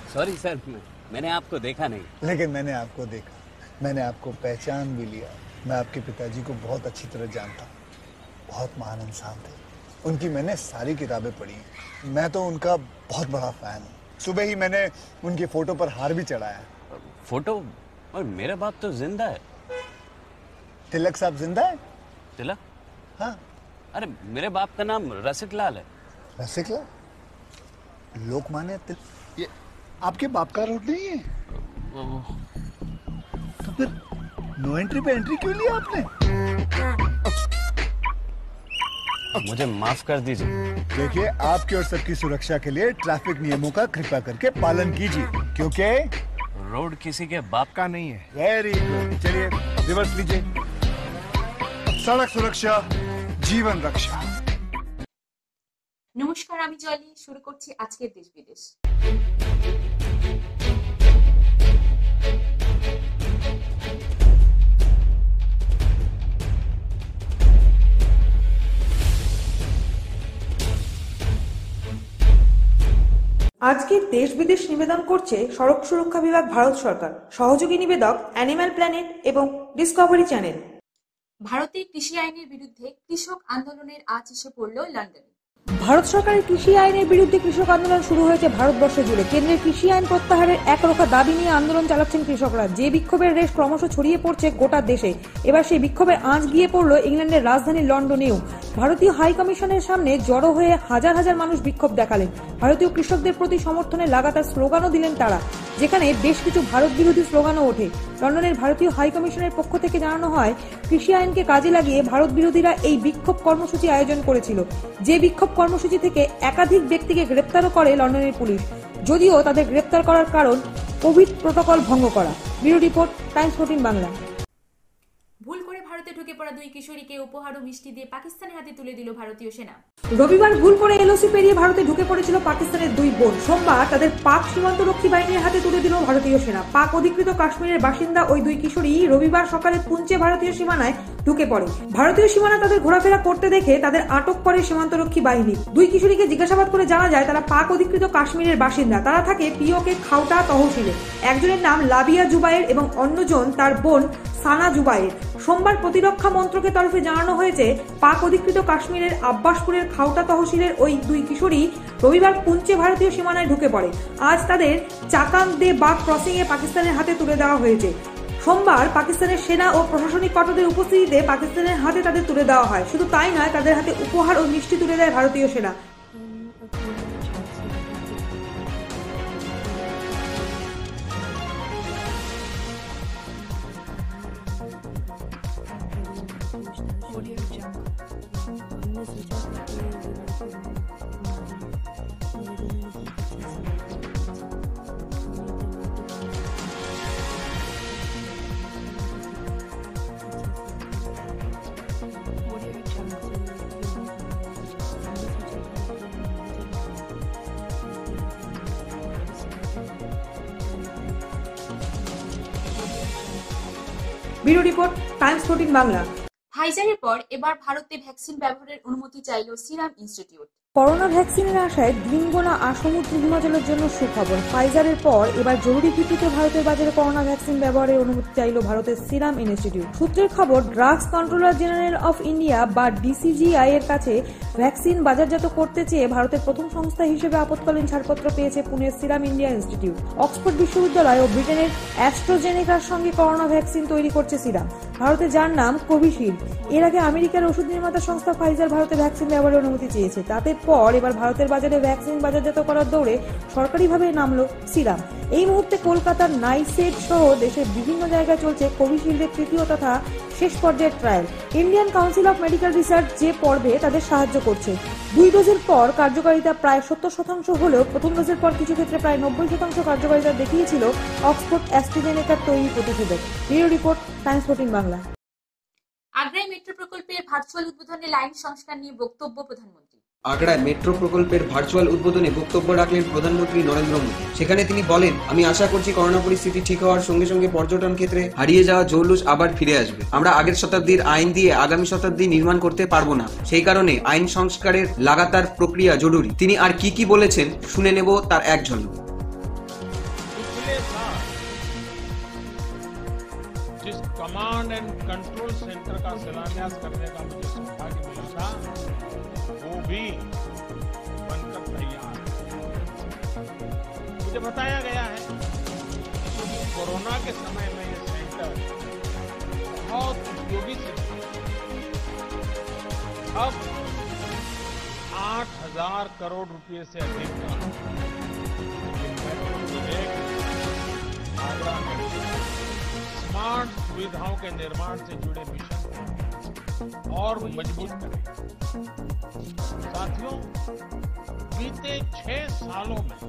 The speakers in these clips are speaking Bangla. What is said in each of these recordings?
सॉरी सर, मैंने आपको देखा नहीं। लेकिन मैंने आपको देखा, मैंने आपको पहचान भी लिया। मैं आपके पिताजी को बहुत अच्छी तरह जानता हूँ, बहुत महान इंसान थे। उनकी मैंने सारी किताबें पढ़ी हैं। मैं तो उनका बहुत बड़ा फैन हूँ। सुबह ही मैंने उनकी फोटो पर हार भी चढ़ाया। फोटो? और मेरा बाप तो जिंदा है। तिलक साहब जिंदा है? तिलक? हाँ। अरे मेरे बाप का नाम रसिक लाल है। रसिक लाल? लोकमान्य तिलक? ये आपके बाप का रोड नहीं है? तो फिर नो एंट्री पे एंट्री क्यों लिया आपने? मुझे माफ कर दीजिए। देखिए, आपकी और सबकी सुरक्षा के लिए ट्रैफिक नियमों का कृपया करके पालन कीजिए, क्योंकि रोड किसी के बाप का नहीं है। Very good. चलिए रिवर्स लीजिए। सड़क सुरक्षा जीवन रक्षा। নমস্কার, আমি জলি। শুরু করছি আজকের দেশ বিদেশ। আজকের দেশ বিদেশ নিবেদন করছে সড়ক সুরক্ষা বিভাগ, ভারত সরকার। সহযোগী নিবেদক অ্যানিম্যাল প্ল্যানেট এবং ডিসকভারি চ্যানেল। ভারতে কৃষি আইনের বিরুদ্ধে কৃষক আন্দোলনের আজ এসে পড়ল লন্ডনে। ভারত সরকারের কৃষি আইনের বিরুদ্ধে কৃষক আন্দোলন শুরু হয়েছে ভারতবর্ষ জুড়ে। কেন্দ্রের কৃষি আইন প্রত্যাহারের একরোখা দাবি নিয়ে আন্দোলন চালাচ্ছেন কৃষকরা। যে বিক্ষোভের রেশ ক্রমশ ছড়িয়ে পড়ছে গোটা দেশে, এবার সেই বিক্ষোভের আঁচ গিয়ে পড়ল ইংল্যান্ডের রাজধানী লন্ডনেও। ভারতীয় হাই কমিশনের সামনে জড়ো হয়ে হাজার হাজার মানুষ বিক্ষোভ দেখালেন। ভারতীয় কৃষকদের প্রতি সমর্থনে লাগাতার স্লোগানও দিলেন তারা, যেখানে বেশ কিছু ভারত বিরোধী স্লোগানও ওঠে। লন্ডনের ভারতীয় হাই কমিশনের পক্ষ থেকে জানানো হয়, কৃষি আইনকে কাজে লাগিয়ে ভারত বিরোধীরা এই বিক্ষোভ কর্মসূচি আয়োজন করেছিল। যে বিক্ষোভ কর্মসূচি থেকে একাধিক ব্যক্তিকে গ্রেপ্তারও করে লন্ডনের পুলিশ, যদিও তাদের গ্রেপ্তার করার কারণ কোভিড প্রোটোকল ভঙ্গ করা। Bureau report, Times 14 Bangla. ভুল করে ভারতে ঢুকে পড়া দুই কিশোরীকে উপহার ও মিষ্টি দিয়ে পাকিস্তানের হাতে তুলে দিল ভারতীয় সেনা। রবিবার ভুল করে এলওসি পেরিয়ে ভারতে ঢুকে পড়েছিল পাকিস্তানের দুই বোন। সোমবার তাদের পাক সীমান্তরক্ষী বাহিনীর হাতে তুলে দিল ভারতীয় সেনা। পাক অধিকৃত কাশ্মীরের বাসিন্দা ওই দুই কিশোরী রবিবার সকালে পুঞ্চে ভারতীয় সীমানায় ঢুকে পড়ে। ভারতীয় সীমানা তাদের ঘোরাফেরা করতে দেখে তাদের আটক করে সীমান্তরক্ষী বাহিনী। দুই কিশোরীকে জিজ্ঞাসাবাদ করে জানা যায় তারা পাক অধিকৃত কাশ্মীরের বাসিন্দা। তারা থাকে পিওকে খাউটা তহসিলে। একজনের নাম লাবিয়া জুবাইর এবং অন্যজন তার বোন সানা জুবাইর। সোমবার প্রতিরক্ষা মন্ত্রকের তরফে জানানো হয়েছে, পাক অধিকৃত কাশ্মীরের আব্বাসপুরের খাউটা তহসিলের ওই দুই কিশোরী রবিবার পুঞ্চে ভারতীয় সীমানায় ঢুকে পড়ে। আজ তাদের চাকাং দে বাগ ক্রসিং এ পাকিস্তানের হাতে তুলে দেওয়া হয়েছে। সোমবার পাকিস্তানের সেনা ও প্রশাসনিক কর্তাদের উপস্থিতিতে পাকিস্তানের হাতে তাদের তুলে দেওয়া হয়। শুধু তাই নয়, তাদের হাতে উপহার ও মিষ্টি তুলে দেয় ভারতীয় সেনা। Bureau report, Times 14 Bangla. ফাইজারের পর এবার ভারতে ভ্যাকসিন ব্যবহারের অনুমতি চাইল সিরাম ইনস্টিটিউট। করোনা ভ্যাকসিনের আশায় দিন গোনা আসমুদ্র হিমাচলের জন্য সুখবর। ফাইজারের পর এবার জরুরি ভিত্তিতে ভারতের বাজারে করোনা ভ্যাকসিন ব্যবহারের অনুমতি চাইল ভারতের সিরাম ইনস্টিটিউট। সূত্রের খবর, drugs controller general of India বা ডিসিজিআই এর কাছে ভ্যাকসিন বাজারজাত করতে চেয়ে ভারতের প্রথম সংস্থা হিসেবে আপৎকালীন ছাড়পত্র পেয়েছে পুনের সিরাম ইন্ডিয়া ইনস্টিটিউট। অক্সফোর্ড বিশ্ববিদ্যালয় ও ব্রিটেনের অ্যাস্ট্রাজেনেকার সঙ্গে করোনা ভ্যাকসিন তৈরি করছে সিরাম, ভারতে যার নাম কোভিশিল্ড। এর আগে আমেরিকার ওষুধ নির্মাতা সংস্থা ফাইজার ভারতে ভ্যাকসিন ব্যবহারের অনুমতি চেয়েছে। তাতে পর এবার ভারতের বাজারে ভ্যাকসিন বাজারজাত করার দৌড়ে সরকারিভাবে নামলো সিরাম। এই মুহূর্তে কলকাতার নাইসেড সহ দেশের বিভিন্ন জায়গায় চলছে কোভিশিল্ডের তৃতীয় তথা শেষ পর্যায়ের trial. Indian council of medical research যে পর্বে তাদের সাহায্য করছে। 2 ডোজের পর কার্যকারিতা প্রায় 70% হলেও প্রথম ডোজের পর কিছু ক্ষেত্রে প্রায় 90% কার্যকারিতা দেখিয়েছিল অক্সফোর্ড অ্যাস্ট্রাজেনেকার তৈরি প্রতিষেধক। Bureau report, Times 14 Bangla. আগ্রায় মেট্রো প্রকল্পের ভার্চুয়াল উদ্বোধনে লাইন সংস্কার নিয়ে বক্তব্য প্রধানমন্ত্রী। আগ্রায় মেট্রো প্রকল্পের ভার্চুয়াল উদ্বোধনে বক্তব্য রাখলেন প্রধানমন্ত্রী নরেন্দ্র মোদী। সেখানে তিনি বলেন, আমি আশা করছি করোনা পরিস্থিতি ঠিক হওয়ার সঙ্গে সঙ্গে পর্যটন ক্ষেত্রে হারিয়ে যাওয়া জৌলুস আবার ফিরে আসবে। আমরা আগের শতাব্দীর আইন দিয়ে আগামী শতাব্দী নির্মাণ করতে পারবো না, সেই কারণে আইন সংস্কারের লাগাতার প্রক্রিয়া জরুরি। তিনি আর কি বলেছেন শুনে নেব তার এক ঝলক। पिछले साल जिस कमांड एंड कंट्रोल सेंटर का शिलान्यास करने का मुझे सौभाग्य मिला था, वो भी बनकर तैयार है। मुझे बताया गया है कि कोरोना के समय में ये सेंटर बहुत उपयोगी सिद्ध हुआ। अब 8,000 करोड़ रुपए से अधिक का मेट्रो प्रोजेक्ट आगरा में स्मार्ट सुविधाओं के निर्माण से जुड़े मिशन को और मजबूत करेगा। साथियों, बीते 6 सालों में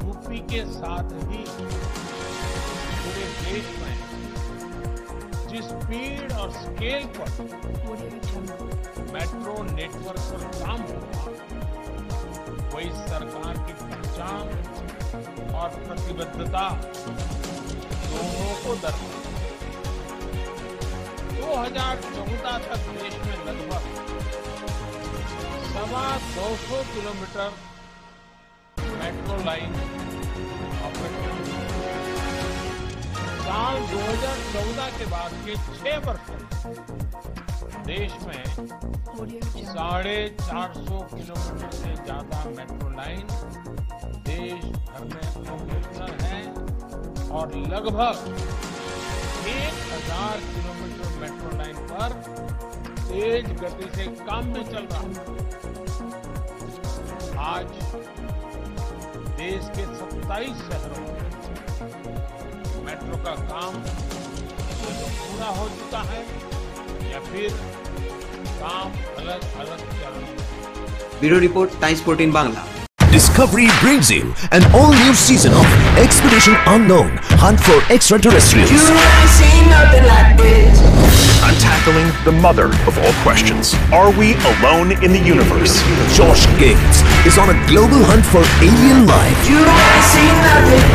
यूपी के साथ ही पूरे देश में जिस स्पीड और स्केल पर मेट्रो नेटवर्क पर काम हुआ, वही सरकार की पहचान और प्रतिबद्धता दोनों को दर्शाता है। 2014 तक देश में लगभग 250 किलोमीटर मेट्रो लाइन ऑपरेशन। साल 2014 के बाद के 6 वर्षों में देश में 450 किलोमीटर से ज्यादा मेट्रो लाइन देश भर में ऑपरेशनल है और लगभग 1000 किलोमीटर मेट्रो लाइन पर तेज गति से काम भी चल रहा है। आज देश के 27 शहरों में मेट्रो का काम या तो पूरा हो चुका है या फिर काम अलग अलग चरणों में। Bureau report, times 14 Bangla. Discovery brings you an all-new season of Expedition Unknown, Hunt for Extraterrestrials. You ain't seen nothing like this. Untackling the mother of all questions. Are we alone in the universe? Josh Gates is on a global hunt for alien life. You ain't seen nothing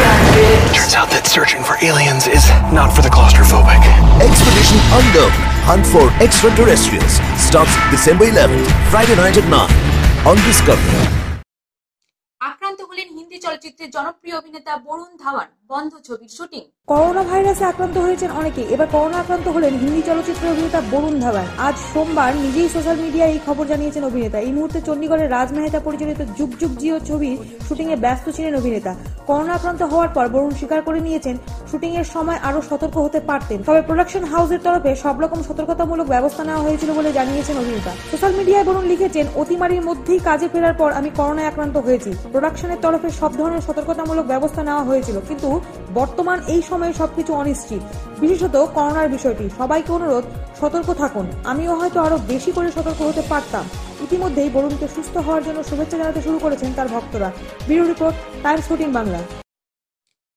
like this. Turns out that searching for aliens is not for the claustrophobic. Expedition Unknown, Hunt for Extraterrestrials starts December 11th, Friday night at 9 on Discovery. আক্রান্ত হলেন হিন্দি চলচ্চিত্রের জনপ্রিয় অভিনেতা বরুণ ধাওয়ান। বন্ধ ছবির শুটিং। করোনা ভাইরাসে আক্রান্ত হয়েছেন অনেকে। এবার করোনা আক্রান্ত হলেন হিন্দি চলচ্চিত্রের অভিনেতা বরুণ ধাওয়ান। আজ সোমবার নিজেই সোশ্যাল মিডিয়ায় এই খবর জানিয়েছেন অভিনেতা। এই মুহূর্তে চণ্ডীগড়ের রাজ মেহতা পরিচালিত যুগ যুগ জিও ছবির শুটিং এ ব্যস্ত ছিলেন অভিনেতা। করোনা আক্রান্ত হওয়ার পর বরুণ স্বীকার করে নিয়েছেন শুটিং এর সময় আরো সতর্ক হতে পারতেন, তবে প্রোডাকশন হাউসের তরফে সব রকম সতর্কতামূলক ব্যবস্থা নেওয়া হয়েছিল বলে জানিয়েছেন অভিনেতা। সোশ্যাল মিডিয়ায় বরুণ লিখেছেন, অতিমারির মধ্যেই কাজে ফেরার পর আমি করোনায় আক্রান্ত হয়েছি। প্রোডাকশনের তরফে সব ধরনের সতর্কতামূলক ব্যবস্থা নেওয়া হয়েছিল, কিন্তু বর্তমান এই সময়ে সবকিছু অনিশ্চিত, বিশেষত করোনার বিষয়টি। সবাইকে অনুরোধ, সতর্ক থাকুন। আমিও হয়তো আরো বেশি করে সতর্ক হতে পারতাম। ইতিমধ্যেই বরুণকে সুস্থ হওয়ার জন্য শুভেচ্ছা জানাতে শুরু করেছেন তার ভক্তরা। Bureau report, Times 14 Bangla.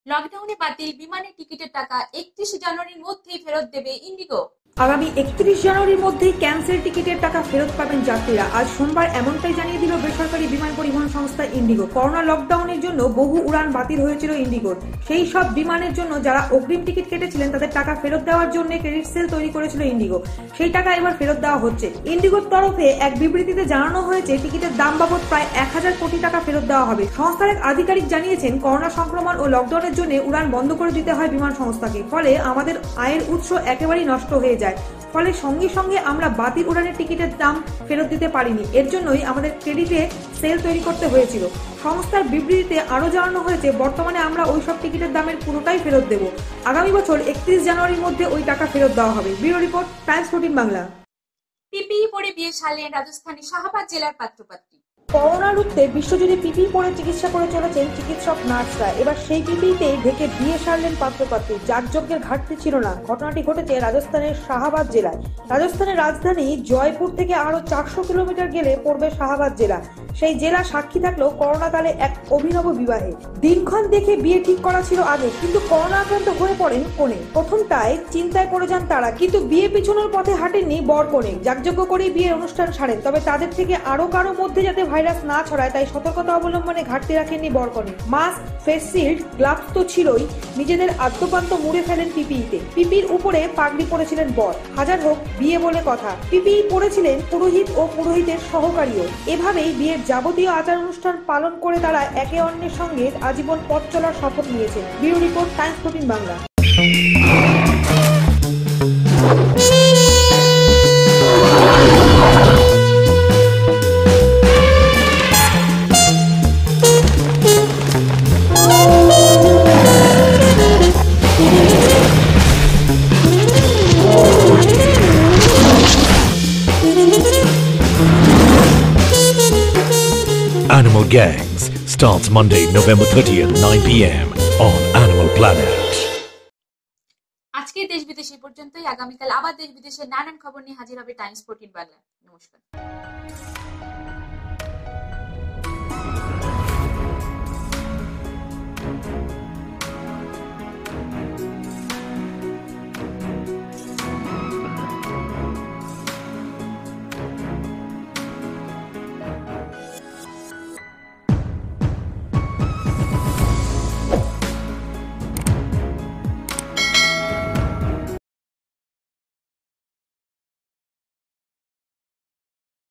লকডাউনে বাতিল বিমানের টিকিটের টাকা 31 জানুয়ারির মধ্যেই ফেরত দেবে ইন্ডিগো। আগামী 31 জানুয়ারির মধ্যেই ক্যান্সেল টিকিটের টাকা ফেরত পাবেন যাত্রীরা। আজ সোমবার এমনটাই জানিয়ে দিল বেসরকারি বিমান পরিবহন সংস্থা ইন্ডিগো। করোনা লকডাউনের জন্য বহু উড়ান বাতিল হয়েছিল ইন্ডিগোর। সেই সব বিমানের জন্য যারা অগ্রিম টিকিট কেটেছিলেন তাদের টাকা ফেরত দেওয়ার জন্য ক্রেডিট সেল তৈরি করেছিল ইন্ডিগো। সেই টাকা এবার ফেরত দেওয়া হচ্ছে। ইন্ডিগোর তরফে এক বিবৃতিতে জানানো হয়েছে, টিকিটের দাম বাবদ প্রায় 1000 কোটি টাকা ফেরত দেওয়া হবে। সংস্থার এক আধিকারিক জানিয়েছেন, করোনা সংক্রমণ ও লকডাউনের জন্য উড়ান বন্ধ করে দিতে হয় বিমান সংস্থাকে। ফলে আমাদের আয়ের উৎস একেবারেই নষ্ট হয়ে যায়। ফলে সঙ্গে সঙ্গে আমরা বাতিল উড়ানের টিকিটের দাম ফেরত দিতে পারিনি। এর জন্যই আমাদের ক্রেডিটে সেল তৈরি করতে হয়েছিল। সংস্থার বিবৃতিতে আরো জানানো হয়েছে, বর্তমানে আমরা ওইসব টিকিটের দামের পুরোটাই ফেরত দেব। আগামী বছর 31 জানুয়ারির মধ্যে ওই টাকা ফেরত দেওয়া হবে। Bureau report, Times 14 Bangla. PPE পরে বিয়ে সারলেন রাজস্থানের শাহাবাদ জেলার পাত্রপাত্রী। করোনা রুখতে বিশ্বজুড়ে পিপিই পরে চিকিৎসা করে চলেছেন চিকিৎসক নার্সরা। এবার সেই পিপিইতেই ঢেকে বিয়ে সারলেন পাত্রপাত্রী। যাগযজ্ঞের ঘাটতি ছিল না। ঘটনাটি ঘটেছে রাজস্থানের শাহাবাদ জেলায়। রাজস্থানের রাজধানী জয়পুর থেকে আরো 400 কিলোমিটার গেলে পড়বে শাহাবাদ জেলা। সেই জেলা সাক্ষী থাকলেও করোনাকালে এক অভিনব বিবাহে। দিনক্ষণ দেখে বিয়ে ঠিক করা ছিল আগে, কিন্তু করোনা আক্রান্ত হয়ে পড়েন কনে। প্রথমটায় চিন্তায় পড়ে যান তারা, কিন্তু বিয়ে পিছনের পথে হাঁটেননি বর কনে। যাগযজ্ঞ করেই বিয়ের অনুষ্ঠান সারেন। তবে তাদের থেকে আরো কারো মধ্যে যাতে ভাইরাস না ছড়ায় তাই সতর্কতা অবলম্বনে ঘাটতি রাখেননি বর কনে। মাস্ক, ফেস শিল্ড, গ্লাভস তো ছিলই, নিজেদের আদ্যপান্ত মুড়ে ফেলেন পিপিইতে। পিপির উপরে পাগড়ি পরেছিলেন বর। হাজার হোক বিয়ে বলে কথা, পিপিই পরেছিলেন পুরোহিত ও পুরোহিতের সহকারীও। এভাবেই বিয়ের যাবতীয় আচার অনুষ্ঠান পালন করে তারা একে অন্যের সঙ্গে আজীবন পথ চলার শপথ নিয়েছে। Bureau report, Times 14 Bangla. Animal Gangs starts Monday, November 30th, 9 p.m. on Animal Planet. আজকে দেশ বিদেশ এই পর্যন্তই। আগামীকাল আবার দেশ বিদেশের নানান খবর নিয়ে হাজির হবে টাইমস 14 বাংলা। নমস্কার।